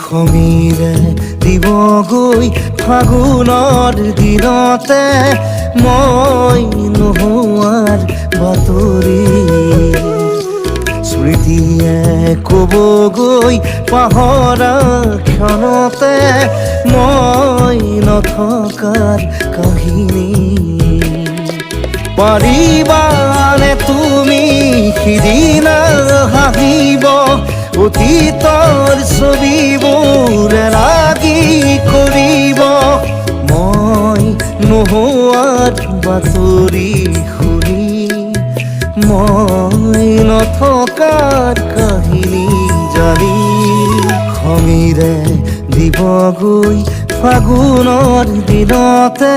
সমীৰে দিবগৈ ফাগুনৰ দিনতে মই নোহোৱাৰ বাতৰি স্মৃতিয়ে ক'বগৈ পাহৰা ক্ষণতে মই নথকাৰ কাহিনী পাৰিবানে তুমি সিদিনা হাঁহিব অতীতৰ ছবিবোৰ লাগি কৰিব মই নোহোৱাৰ বাতৰি শুনি মই নথকাৰ কাহিনী জানি সমীৰে দিবগৈ ফাগুনৰ দিনতে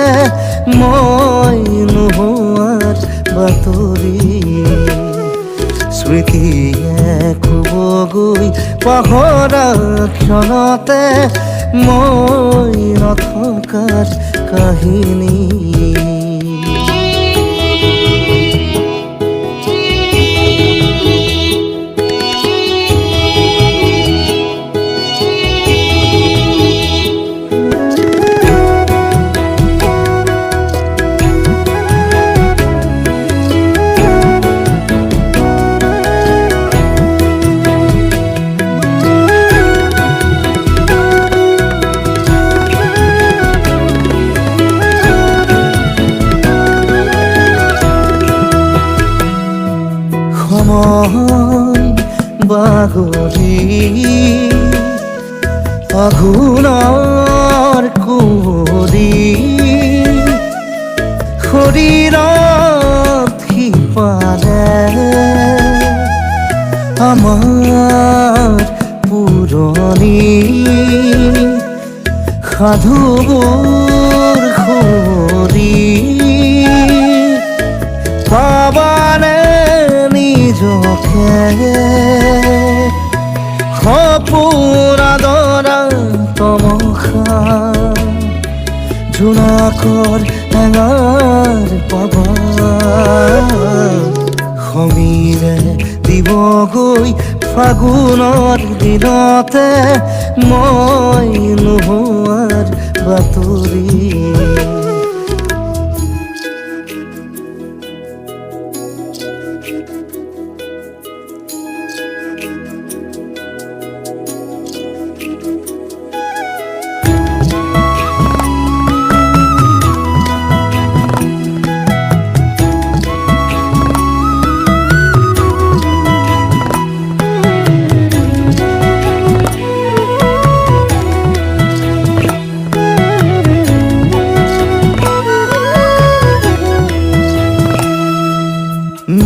মই নোহোৱাৰ বাতৰি স্মৃতিয়ে ক'বগৈ পাহৰা ক্ষণতে মই নথকাৰ কাহিনী সময় বাগৰি আঘোণৰ কুঁৱৰী শৰীৰত সিপাৰে আমাৰ পুৰণি সাধুবোৰ সৰি পাবানে নিজকে সপোন আদৰা তমসা জোনাকৰ এঙাৰ পাবা সমীৰে দিবগৈ ফাগুনৰ দিনতে মই নোহোৱাৰ বাতৰি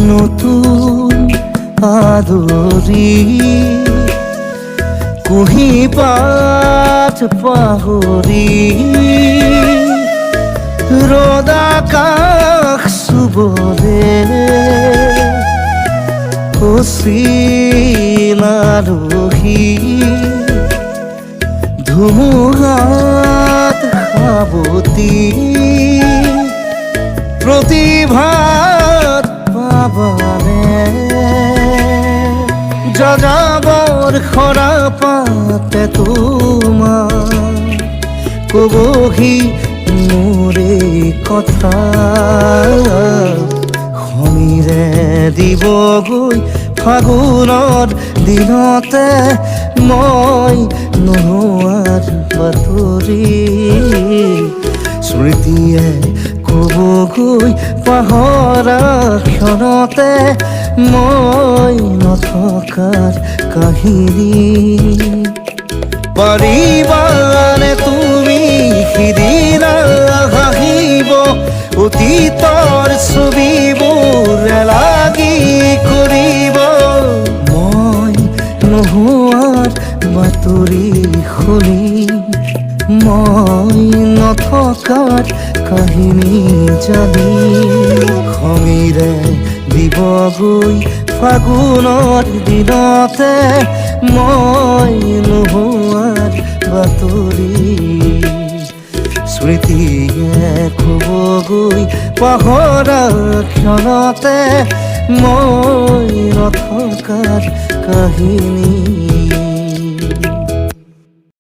নতুন আদৰি কুহি পাত পাহৰি ৰ'দ আকাশ চুবলে কচিল আলহী ধুমুহাত সাৱতি প্ৰতিভাত পাবানে যাযাবৰ খৰা পাতে তোমাৰ ক'বহি মোৰে কথা সমীৰে দিবগৈ ফাগুনৰ দিনতে মই নোহোৱাৰ বাতৰি স্মৃতিয়ে ক'বগৈ পাহৰা ক্ষণতে মই নথকাৰ কাহিনী পাৰিবানে তুমি সিদিনা হাঁহিব অতীতৰ ছবিবোৰ লাগি কৰিব মই নোহোৱাৰ বাতৰি শুনি মই নথকাৰ কাহিনী জানি খঙিৰে দিবগৈ ফাগুনৰ দিনতে মই নোহোৱাৰ বাতৰি স্মৃতিয়ে ক'বগৈ পাহৰা ক্ষণতে মই নথকাৰ কাহিনী